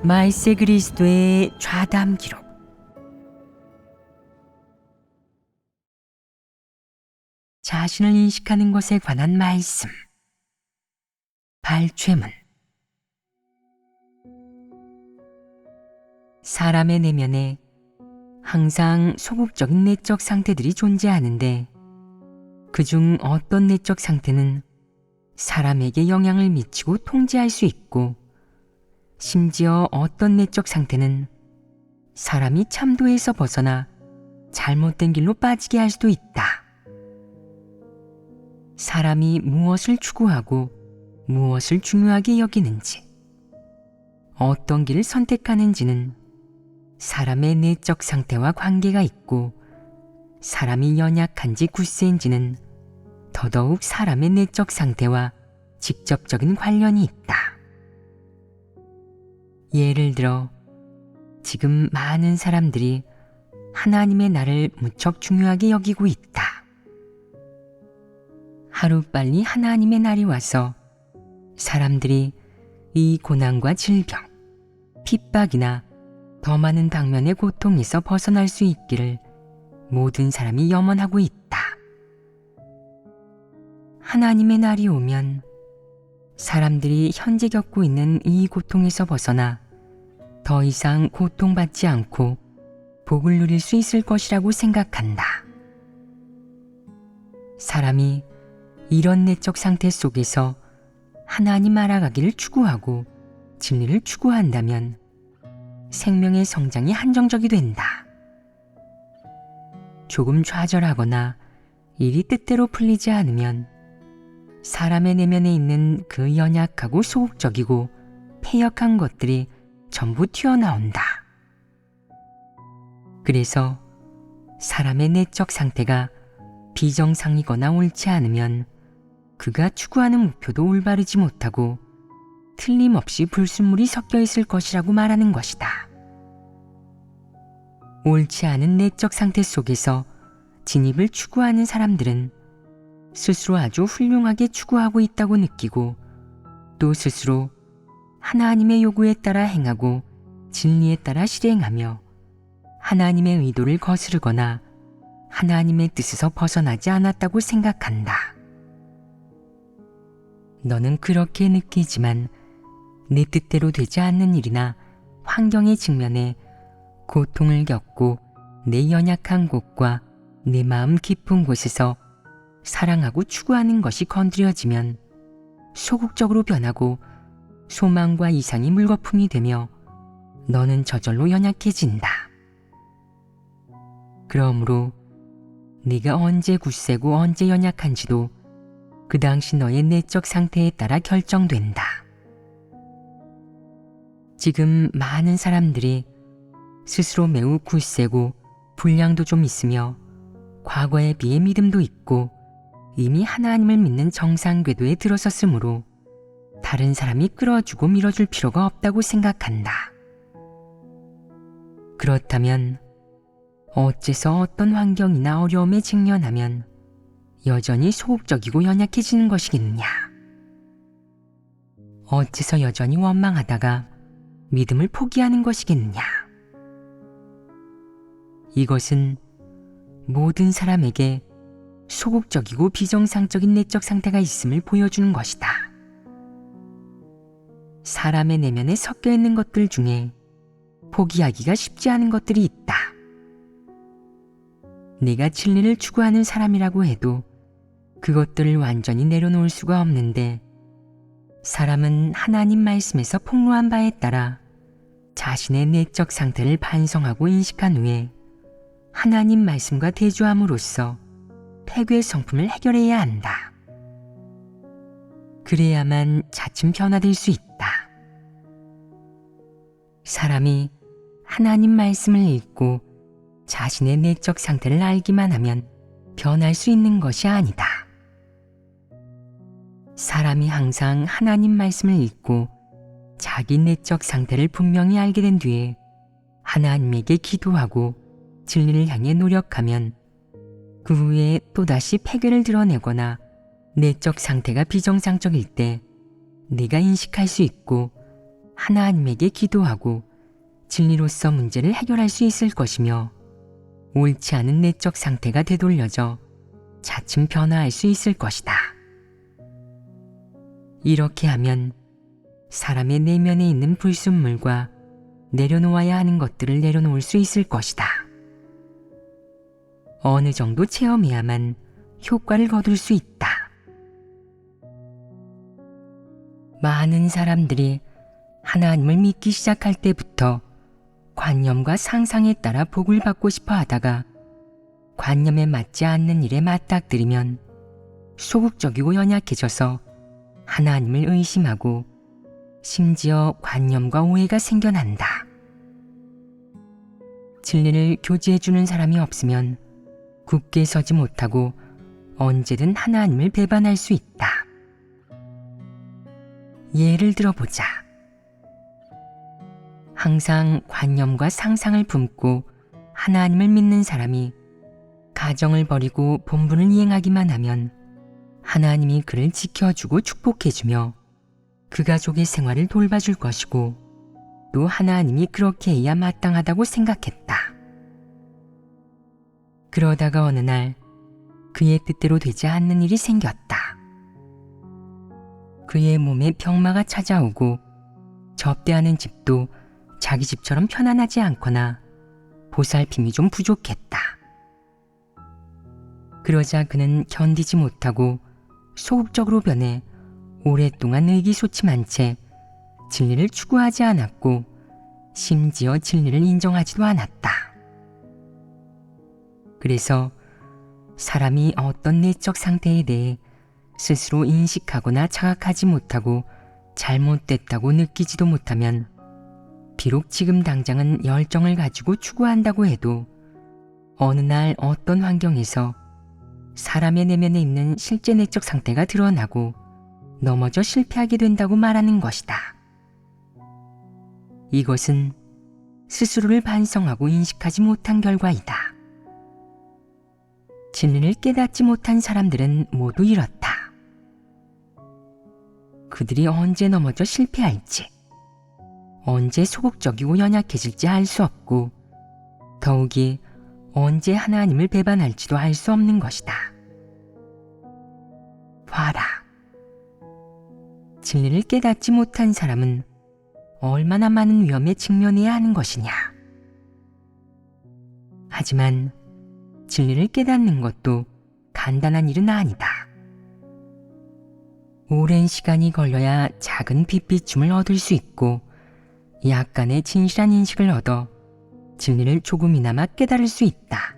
마이세 그리스도의 좌담 기록. 자신을 인식하는 것에 관한 말씀. 발췌문. 사람의 내면에 항상 소극적인 내적 상태들이 존재하는데, 그중 어떤 내적 상태는 사람에게 영향을 미치고 통제할 수 있고, 심지어 어떤 내적 상태는 사람이 참도에서 벗어나 잘못된 길로 빠지게 할 수도 있다. 사람이 무엇을 추구하고 무엇을 중요하게 여기는지, 어떤 길을 선택하는지는 사람의 내적 상태와 관계가 있고, 사람이 연약한지 굳센지는 더더욱 사람의 내적 상태와 직접적인 관련이 있다. 예를 들어, 지금 많은 사람들이 하나님의 날을 무척 중요하게 여기고 있다. 하루빨리 하나님의 날이 와서 사람들이 이 고난과 질병, 핍박이나 더 많은 방면의 고통에서 벗어날 수 있기를 모든 사람이 염원하고 있다. 하나님의 날이 오면 사람들이 현재 겪고 있는 이 고통에서 벗어나 더 이상 고통받지 않고 복을 누릴 수 있을 것이라고 생각한다. 사람이 이런 내적 상태 속에서 하나님 알아가기를 추구하고 진리를 추구한다면 생명의 성장이 한정적이 된다. 조금 좌절하거나 일이 뜻대로 풀리지 않으면 사람의 내면에 있는 그 연약하고 소극적이고 패역한 것들이 전부 튀어나온다. 그래서 사람의 내적 상태가 비정상이거나 옳지 않으면 그가 추구하는 목표도 올바르지 못하고 틀림없이 불순물이 섞여 있을 것이라고 말하는 것이다. 옳지 않은 내적 상태 속에서 진입을 추구하는 사람들은 스스로 아주 훌륭하게 추구하고 있다고 느끼고, 또 스스로 하나님의 요구에 따라 행하고 진리에 따라 실행하며 하나님의 의도를 거스르거나 하나님의 뜻에서 벗어나지 않았다고 생각한다. 너는 그렇게 느끼지만 내 뜻대로 되지 않는 일이나 환경의 직면에 고통을 겪고 내 연약한 곳과 내 마음 깊은 곳에서 사랑하고 추구하는 것이 건드려지면 소극적으로 변하고 소망과 이상이 물거품이 되며 너는 저절로 연약해진다. 그러므로 네가 언제 굳세고 언제 연약한지도 그 당시 너의 내적 상태에 따라 결정된다. 지금 많은 사람들이 스스로 매우 굳세고 분량도 좀 있으며 과거에 비해 믿음도 있고 이미 하나님을 믿는 정상 궤도에 들어섰으므로 다른 사람이 끌어주고 밀어줄 필요가 없다고 생각한다. 그렇다면 어째서 어떤 환경이나 어려움에 직면하면 여전히 소극적이고 연약해지는 것이겠느냐? 어째서 여전히 원망하다가 믿음을 포기하는 것이겠느냐? 이것은 모든 사람에게 소극적이고 비정상적인 내적 상태가 있음을 보여주는 것이다. 사람의 내면에 섞여 있는 것들 중에 포기하기가 쉽지 않은 것들이 있다. 네가 진리를 추구하는 사람이라고 해도 그것들을 완전히 내려놓을 수가 없는데, 사람은 하나님 말씀에서 폭로한 바에 따라 자신의 내적 상태를 반성하고 인식한 후에 하나님 말씀과 대조함으로써 폐괴 성품을 해결해야 한다. 그래야만 차츰 변화될 수 있다. 사람이 하나님 말씀을 읽고 자신의 내적 상태를 알기만 하면 변할 수 있는 것이 아니다. 사람이 항상 하나님 말씀을 읽고 자기 내적 상태를 분명히 알게 된 뒤에 하나님에게 기도하고 진리를 향해 노력하면 그 후에 또다시 폐괴를 드러내거나 내적 상태가 비정상적일 때 네가 인식할 수 있고 하나님에게 기도하고 진리로서 문제를 해결할 수 있을 것이며 옳지 않은 내적 상태가 되돌려져 차츰 변화할 수 있을 것이다. 이렇게 하면 사람의 내면에 있는 불순물과 내려놓아야 하는 것들을 내려놓을 수 있을 것이다. 어느 정도 체험해야만 효과를 거둘 수 있다. 많은 사람들이 하나님을 믿기 시작할 때부터 관념과 상상에 따라 복을 받고 싶어 하다가 관념에 맞지 않는 일에 맞닥뜨리면 소극적이고 연약해져서 하나님을 의심하고 심지어 관념과 오해가 생겨난다. 진리를 교제해주는 사람이 없으면 굳게 서지 못하고 언제든 하나님을 배반할 수 있다. 예를 들어보자. 항상 관념과 상상을 품고 하나님을 믿는 사람이 가정을 버리고 본분을 이행하기만 하면 하나님이 그를 지켜주고 축복해주며 그 가족의 생활을 돌봐줄 것이고 또 하나님이 그렇게 해야 마땅하다고 생각했다. 그러다가 어느 날 그의 뜻대로 되지 않는 일이 생겼다. 그의 몸에 병마가 찾아오고 접대하는 집도 자기 집처럼 편안하지 않거나 보살핌이 좀 부족했다. 그러자 그는 견디지 못하고 소극적으로 변해 오랫동안 의기소침한 채 진리를 추구하지 않았고 심지어 진리를 인정하지도 않았다. 그래서 사람이 어떤 내적 상태에 대해 스스로 인식하거나 자각하지 못하고 잘못됐다고 느끼지도 못하면 비록 지금 당장은 열정을 가지고 추구한다고 해도 어느 날 어떤 환경에서 사람의 내면에 있는 실제 내적 상태가 드러나고 넘어져 실패하게 된다고 말하는 것이다. 이것은 스스로를 반성하고 인식하지 못한 결과이다. 진리를 깨닫지 못한 사람들은 모두 이렇다. 그들이 언제 넘어져 실패할지, 언제 소극적이고 연약해질지 알 수 없고 더욱이 언제 하나님을 배반할지도 알 수 없는 것이다. 봐라. 진리를 깨닫지 못한 사람은 얼마나 많은 위험에 직면해야 하는 것이냐. 하지만 진리를 깨닫는 것도 간단한 일은 아니다. 오랜 시간이 걸려야 작은 빛비춤을 얻을 수 있고 약간의 진실한 인식을 얻어 진리를 조금이나마 깨달을 수 있다.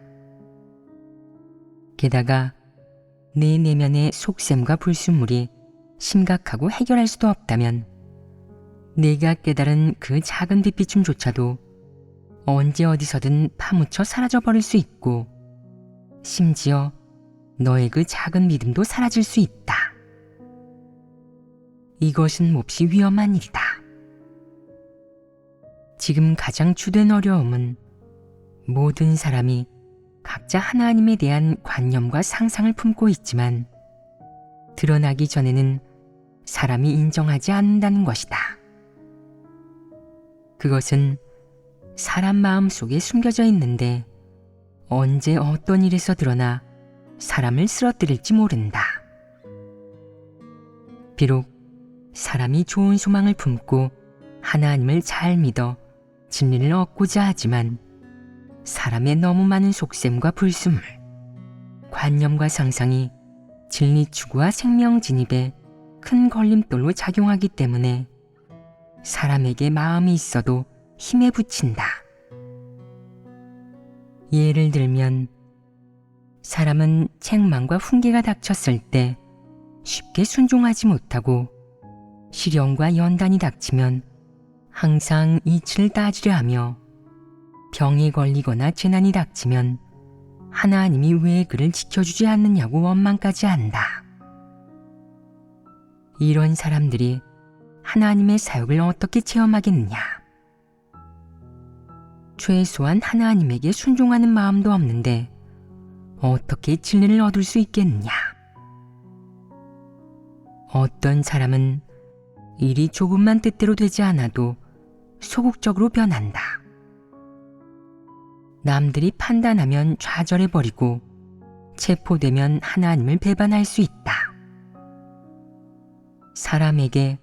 게다가 내 내면의 속셈과 불순물이 심각하고 해결할 수도 없다면 내가 깨달은 그 작은 빛비춤조차도 언제 어디서든 파묻혀 사라져버릴 수 있고 심지어 너의 그 작은 믿음도 사라질 수 있다. 이것은 몹시 위험한 일이다. 지금 가장 주된 어려움은 모든 사람이 각자 하나님에 대한 관념과 상상을 품고 있지만 드러나기 전에는 사람이 인정하지 않는다는 것이다. 그것은 사람 마음 속에 숨겨져 있는데 언제 어떤 일에서 드러나 사람을 쓰러뜨릴지 모른다. 비록 사람이 좋은 소망을 품고 하나님을 잘 믿어 진리를 얻고자 하지만 사람의 너무 많은 속셈과 불순물, 관념과 상상이 진리 추구와 생명 진입에 큰 걸림돌로 작용하기 때문에 사람에게 마음이 있어도 힘에 부친다. 예를 들면 사람은 책망과 훈계가 닥쳤을 때 쉽게 순종하지 못하고 시련과 연단이 닥치면 항상 이치를 따지려 하며 병에 걸리거나 재난이 닥치면 하나님이 왜 그를 지켜주지 않느냐고 원망까지 한다. 이런 사람들이 하나님의 사역을 어떻게 체험하겠느냐. 최소한 하나님에게 순종하는 마음도 없는데 어떻게 진리를 얻을 수 있겠느냐. 어떤 사람은 일이 조금만 뜻대로 되지 않아도 소극적으로 변한다. 남들이 판단하면 좌절해버리고 체포되면 하나님을 배반할 수 있다. 사람에게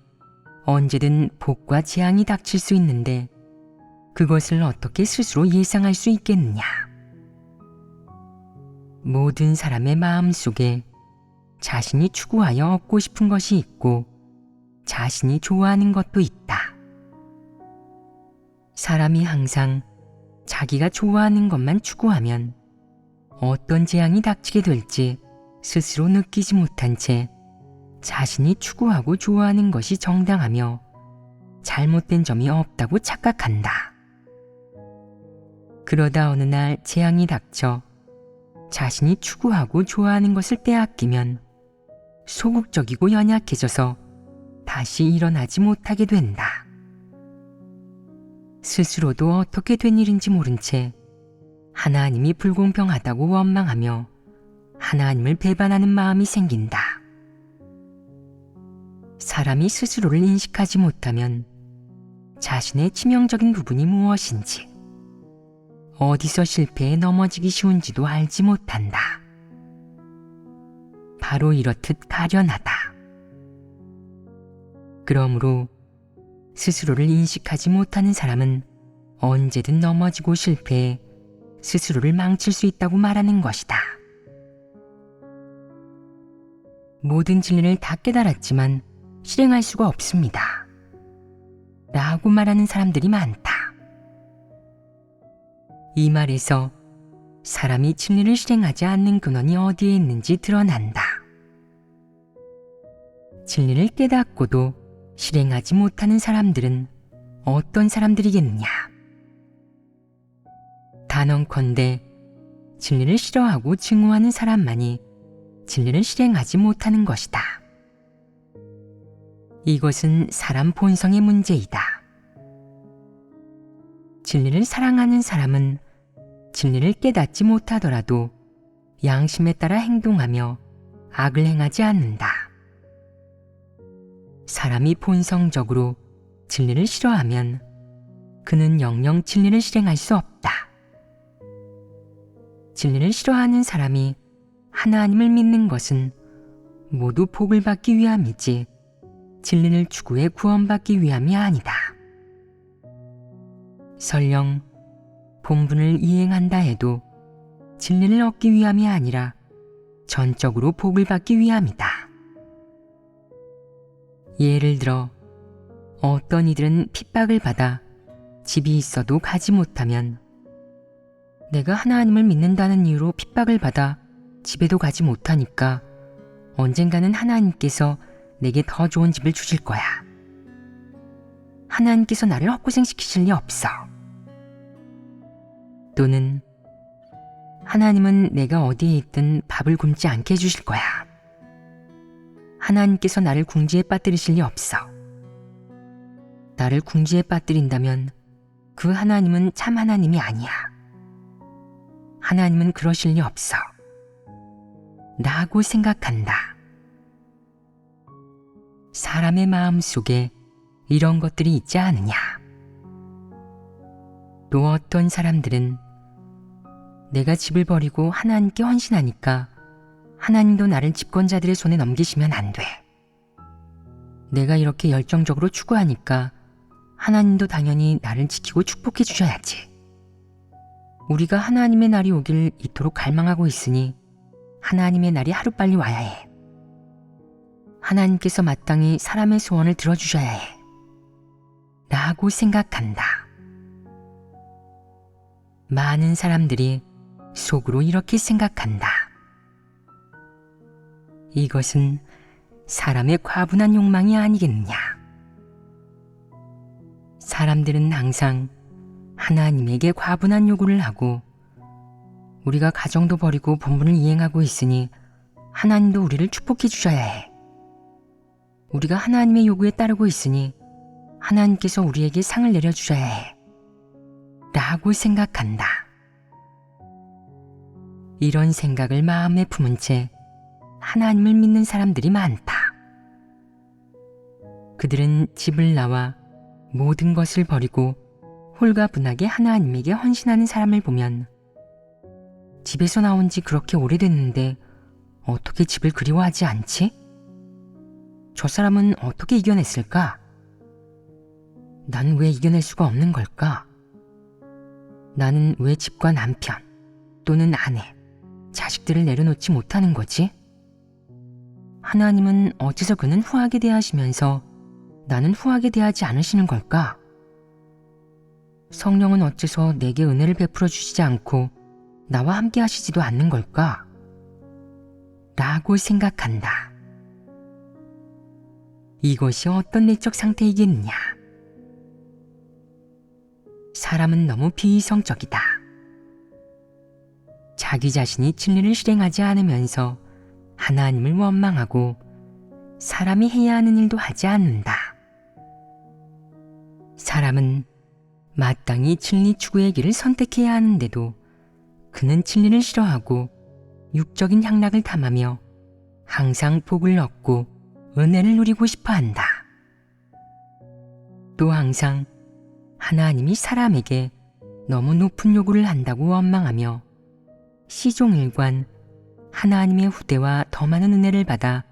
언제든 복과 재앙이 닥칠 수 있는데 그것을 어떻게 스스로 예상할 수 있겠느냐. 모든 사람의 마음속에 자신이 추구하여 얻고 싶은 것이 있고 자신이 좋아하는 것도 있다. 사람이 항상 자기가 좋아하는 것만 추구하면 어떤 재앙이 닥치게 될지 스스로 느끼지 못한 채 자신이 추구하고 좋아하는 것이 정당하며 잘못된 점이 없다고 착각한다. 그러다 어느 날 재앙이 닥쳐 자신이 추구하고 좋아하는 것을 빼앗기면 소극적이고 연약해져서 다시 일어나지 못하게 된다. 스스로도 어떻게 된 일인지 모른 채 하나님이 불공평하다고 원망하며 하나님을 배반하는 마음이 생긴다. 사람이 스스로를 인식하지 못하면 자신의 치명적인 부분이 무엇인지, 어디서 실패에 넘어지기 쉬운지도 알지 못한다. 바로 이렇듯 가련하다. 그러므로 스스로를 인식하지 못하는 사람은 언제든 넘어지고 실패해 스스로를 망칠 수 있다고 말하는 것이다. 모든 진리를 다 깨달았지만 실행할 수가 없습니다. 라고 말하는 사람들이 많다. 이 말에서 사람이 진리를 실행하지 않는 근원이 어디에 있는지 드러난다. 진리를 깨닫고도 실행하지 못하는 사람들은 어떤 사람들이겠느냐? 단언컨대 진리를 싫어하고 증오하는 사람만이 진리를 실행하지 못하는 것이다. 이것은 사람 본성의 문제이다. 진리를 사랑하는 사람은 진리를 깨닫지 못하더라도 양심에 따라 행동하며 악을 행하지 않는다. 사람이 본성적으로 진리를 싫어하면 그는 영영 진리를 실행할 수 없다. 진리를 싫어하는 사람이 하나님을 믿는 것은 모두 복을 받기 위함이지 진리를 추구해 구원받기 위함이 아니다. 설령 본분을 이행한다 해도 진리를 얻기 위함이 아니라 전적으로 복을 받기 위함이다. 예를 들어 어떤 이들은 핍박을 받아 집이 있어도 가지 못하면 내가 하나님을 믿는다는 이유로 핍박을 받아 집에도 가지 못하니까 언젠가는 하나님께서 내게 더 좋은 집을 주실 거야. 하나님께서 나를 헛고생시키실 리 없어. 또는 하나님은 내가 어디에 있든 밥을 굶지 않게 해주실 거야. 하나님께서 나를 궁지에 빠뜨리실 리 없어. 나를 궁지에 빠뜨린다면 그 하나님은 참 하나님이 아니야. 하나님은 그러실 리 없어. 라고 생각한다. 사람의 마음 속에 이런 것들이 있지 않으냐. 또 어떤 사람들은 내가 집을 버리고 하나님께 헌신하니까 하나님도 나를 집권자들의 손에 넘기시면 안 돼. 내가 이렇게 열정적으로 추구하니까 하나님도 당연히 나를 지키고 축복해 주셔야지. 우리가 하나님의 날이 오길 이토록 갈망하고 있으니 하나님의 날이 하루빨리 와야 해. 하나님께서 마땅히 사람의 소원을 들어주셔야 해. 라고 생각한다. 많은 사람들이 속으로 이렇게 생각한다. 이것은 사람의 과분한 욕망이 아니겠느냐. 사람들은 항상 하나님에게 과분한 요구를 하고 우리가 가정도 버리고 본분을 이행하고 있으니 하나님도 우리를 축복해 주셔야 해. 우리가 하나님의 요구에 따르고 있으니 하나님께서 우리에게 상을 내려주셔야 해. 라고 생각한다. 이런 생각을 마음에 품은 채 하나님을 믿는 사람들이 많다. 그들은 집을 나와 모든 것을 버리고 홀가분하게 하나님에게 헌신하는 사람을 보면 집에서 나온 지 그렇게 오래됐는데 어떻게 집을 그리워하지 않지? 저 사람은 어떻게 이겨냈을까? 난 왜 이겨낼 수가 없는 걸까? 나는 왜 집과 남편 또는 아내, 자식들을 내려놓지 못하는 거지? 하나님은 어째서 그는 후하게 대하시면서 나는 후하게 대하지 않으시는 걸까? 성령은 어째서 내게 은혜를 베풀어 주시지 않고 나와 함께 하시지도 않는 걸까? 라고 생각한다. 이것이 어떤 내적 상태이겠느냐? 사람은 너무 비이성적이다. 자기 자신이 진리를 실행하지 않으면서 하나님을 원망하고 사람이 해야 하는 일도 하지 않는다. 사람은 마땅히 진리 추구의 길을 선택해야 하는데도 그는 진리를 싫어하고 육적인 향락을 탐하며 항상 복을 얻고 은혜를 누리고 싶어 한다. 또 항상 하나님이 사람에게 너무 높은 요구를 한다고 원망하며 시종일관 하나님의 후대와 더 많은 은혜를 받아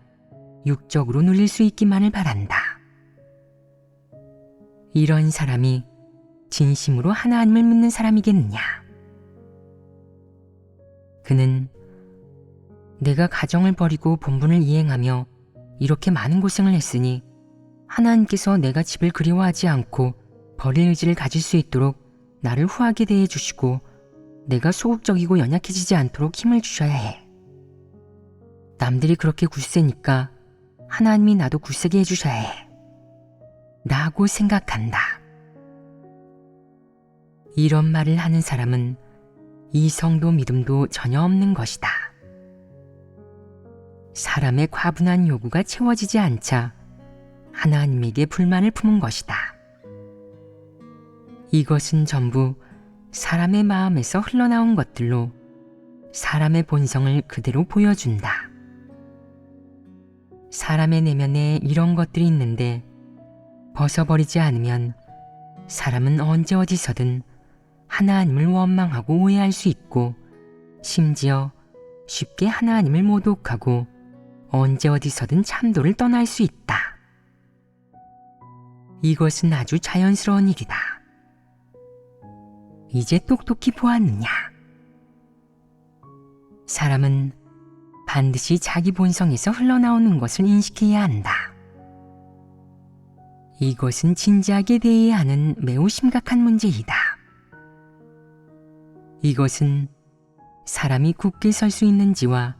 육적으로 누릴 수 있기만을 바란다. 이런 사람이 진심으로 하나님을 믿는 사람이겠느냐? 그는 내가 가정을 버리고 본분을 이행하며 이렇게 많은 고생을 했으니 하나님께서 내가 집을 그리워하지 않고 버릴 의지를 가질 수 있도록 나를 후하게 대해 주시고 내가 소극적이고 연약해지지 않도록 힘을 주셔야 해. 남들이 그렇게 굳세니까 하나님이 나도 굳세게 해주셔야 해. 라고 생각한다. 이런 말을 하는 사람은 이성도 믿음도 전혀 없는 것이다. 사람의 과분한 요구가 채워지지 않자 하나님에게 불만을 품은 것이다. 이것은 전부 사람의 마음에서 흘러나온 것들로 사람의 본성을 그대로 보여준다. 사람의 내면에 이런 것들이 있는데 벗어버리지 않으면 사람은 언제 어디서든 하나님을 원망하고 오해할 수 있고 심지어 쉽게 하나님을 모독하고 언제 어디서든 참도를 떠날 수 있다. 이것은 아주 자연스러운 일이다. 이제 똑똑히 보았느냐? 사람은 반드시 자기 본성에서 흘러나오는 것을 인식해야 한다. 이것은 진지하게 대해야 하는 매우 심각한 문제이다. 이것은 사람이 굳게 설 수 있는지와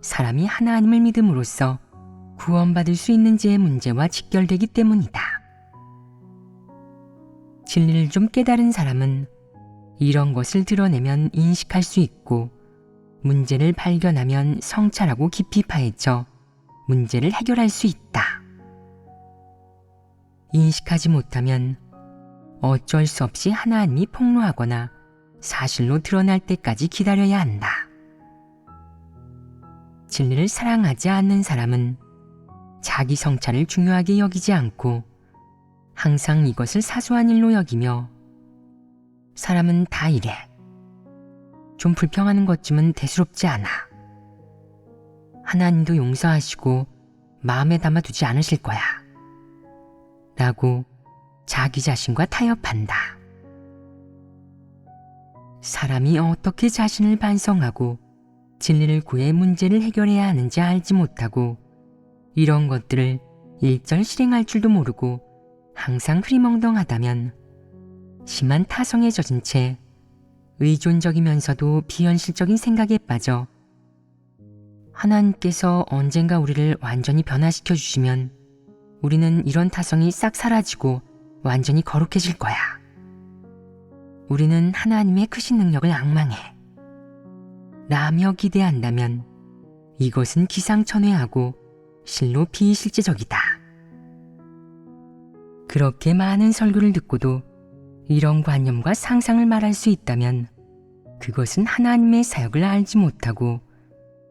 사람이 하나님을 믿음으로써 구원받을 수 있는지의 문제와 직결되기 때문이다. 진리를 좀 깨달은 사람은 이런 것을 드러내면 인식할 수 있고 문제를 발견하면 성찰하고 깊이 파헤쳐 문제를 해결할 수 있다. 인식하지 못하면 어쩔 수 없이 하나님이 폭로하거나 사실로 드러날 때까지 기다려야 한다. 진리를 사랑하지 않는 사람은 자기 성찰을 중요하게 여기지 않고 항상 이것을 사소한 일로 여기며 사람은 다 이래. 좀 불평하는 것쯤은 대수롭지 않아. 하나님도 용서하시고 마음에 담아두지 않으실 거야. 라고 자기 자신과 타협한다. 사람이 어떻게 자신을 반성하고 진리를 구해 문제를 해결해야 하는지 알지 못하고 이런 것들을 일절 실행할 줄도 모르고 항상 흐리멍덩하다면 심한 타성에 젖은 채 의존적이면서도 비현실적인 생각에 빠져 하나님께서 언젠가 우리를 완전히 변화시켜 주시면 우리는 이런 타성이 싹 사라지고 완전히 거룩해질 거야. 우리는 하나님의 크신 능력을 앙망해. 라며 기대한다면 이것은 기상천외하고 실로 비실제적이다. 그렇게 많은 설교를 듣고도 이런 관념과 상상을 말할 수 있다면 그것은 하나님의 사역을 알지 못하고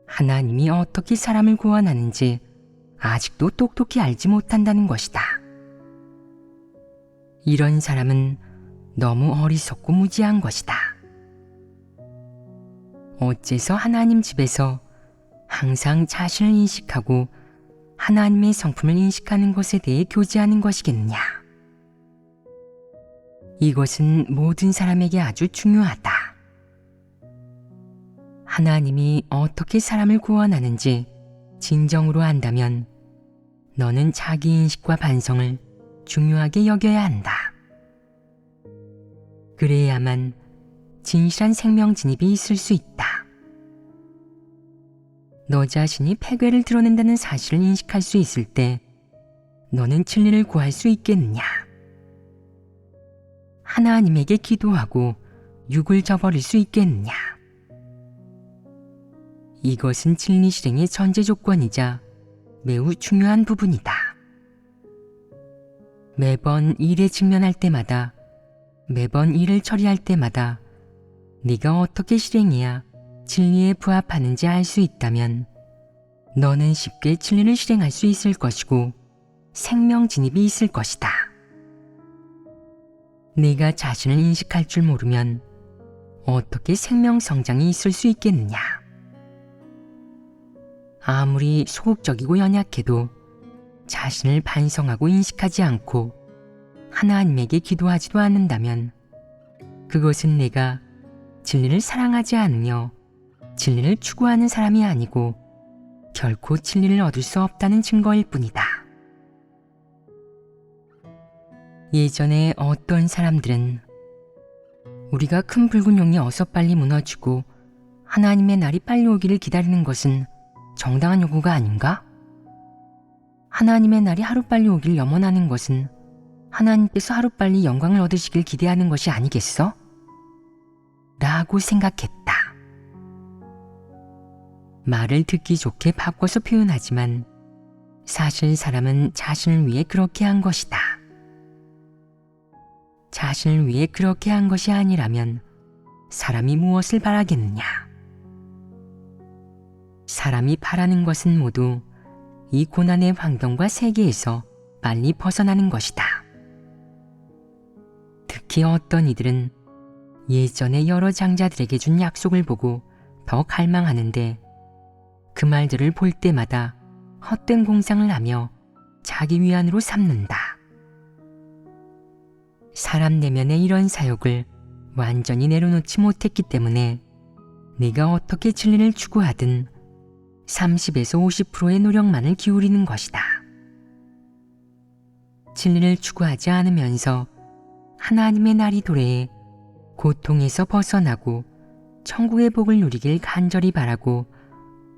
하나님이 어떻게 사람을 구원하는지 아직도 똑똑히 알지 못한다는 것이다. 이런 사람은 너무 어리석고 무지한 것이다. 어째서 하나님 집에서 항상 자신을 인식하고 하나님의 성품을 인식하는 것에 대해 교제하는 것이겠느냐? 이것은 모든 사람에게 아주 중요하다. 하나님이 어떻게 사람을 구원하는지 진정으로 안다면 너는 자기 인식과 반성을 중요하게 여겨야 한다. 그래야만 진실한 생명 진입이 있을 수 있다. 너 자신이 패괴를 드러낸다는 사실을 인식할 수 있을 때 너는 진리를 구할 수 있겠느냐? 하나님에게 기도하고 육을 저버릴 수 있겠느냐? 이것은 진리 실행의 전제 조건이자 매우 중요한 부분이다. 매번 일에 직면할 때마다, 매번 일을 처리할 때마다 네가 어떻게 실행해야 진리에 부합하는지 알 수 있다면 너는 쉽게 진리를 실행할 수 있을 것이고 생명 진입이 있을 것이다. 네가 자신을 인식할 줄 모르면 어떻게 생명 성장이 있을 수 있겠느냐? 아무리 소극적이고 연약해도 자신을 반성하고 인식하지 않고 하나님에게 기도하지도 않는다면 그것은 내가 진리를 사랑하지 않으며 진리를 추구하는 사람이 아니고 결코 진리를 얻을 수 없다는 증거일 뿐이다. 예전에 어떤 사람들은 우리가 큰 붉은 용이 어서 빨리 무너지고 하나님의 날이 빨리 오기를 기다리는 것은 정당한 요구가 아닌가? 하나님의 날이 하루빨리 오길 염원하는 것은 하나님께서 하루빨리 영광을 얻으시길 기대하는 것이 아니겠어? 라고 생각했다. 말을 듣기 좋게 바꿔서 표현하지만 사실 사람은 자신을 위해 그렇게 한 것이다. 자신을 위해 그렇게 한 것이 아니라면 사람이 무엇을 바라겠느냐? 사람이 바라는 것은 모두 이 고난의 환경과 세계에서 빨리 벗어나는 것이다. 특히 어떤 이들은 예전에 여러 장자들에게 준 약속을 보고 더 갈망하는데 그 말들을 볼 때마다 헛된 공상을 하며 자기 위안으로 삼는다. 사람 내면의 이런 사욕을 완전히 내려놓지 못했기 때문에 네가 어떻게 진리를 추구하든 30에서 50%의 노력만을 기울이는 것이다. 진리를 추구하지 않으면서 하나님의 날이 도래해 고통에서 벗어나고 천국의 복을 누리길 간절히 바라고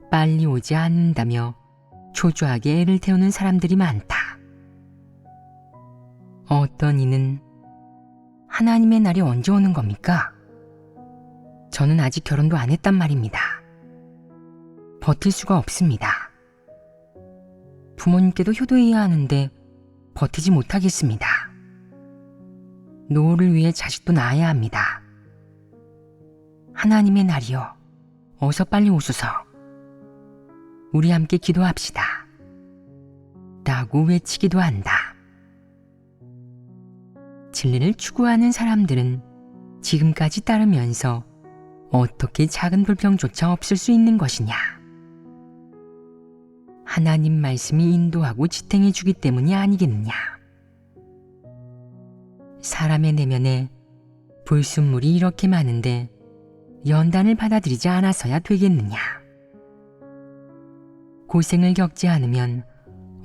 빨리 오지 않는다며 초조하게 애를 태우는 사람들이 많다. 어떤 이는 하나님의 날이 언제 오는 겁니까? 저는 아직 결혼도 안 했단 말입니다. 버틸 수가 없습니다. 부모님께도 효도해야 하는데 버티지 못하겠습니다. 노후를 위해 자식도 낳아야 합니다. 하나님의 날이여, 어서 빨리 오소서. 우리 함께 기도합시다. 라고 외치기도 한다. 진리를 추구하는 사람들은 지금까지 따르면서 어떻게 작은 불평조차 없을 수 있는 것이냐? 하나님 말씀이 인도하고 지탱해 주기 때문이 아니겠느냐? 사람의 내면에 불순물이 이렇게 많은데 연단을 받아들이지 않아서야 되겠느냐? 고생을 겪지 않으면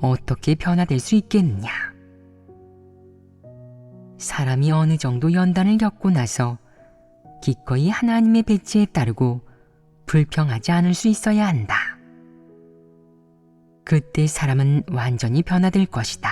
어떻게 변화될 수 있겠느냐? 사람이 어느 정도 연단을 겪고 나서 기꺼이 하나님의 배치에 따르고 불평하지 않을 수 있어야 한다. 그때 사람은 완전히 변화될 것이다.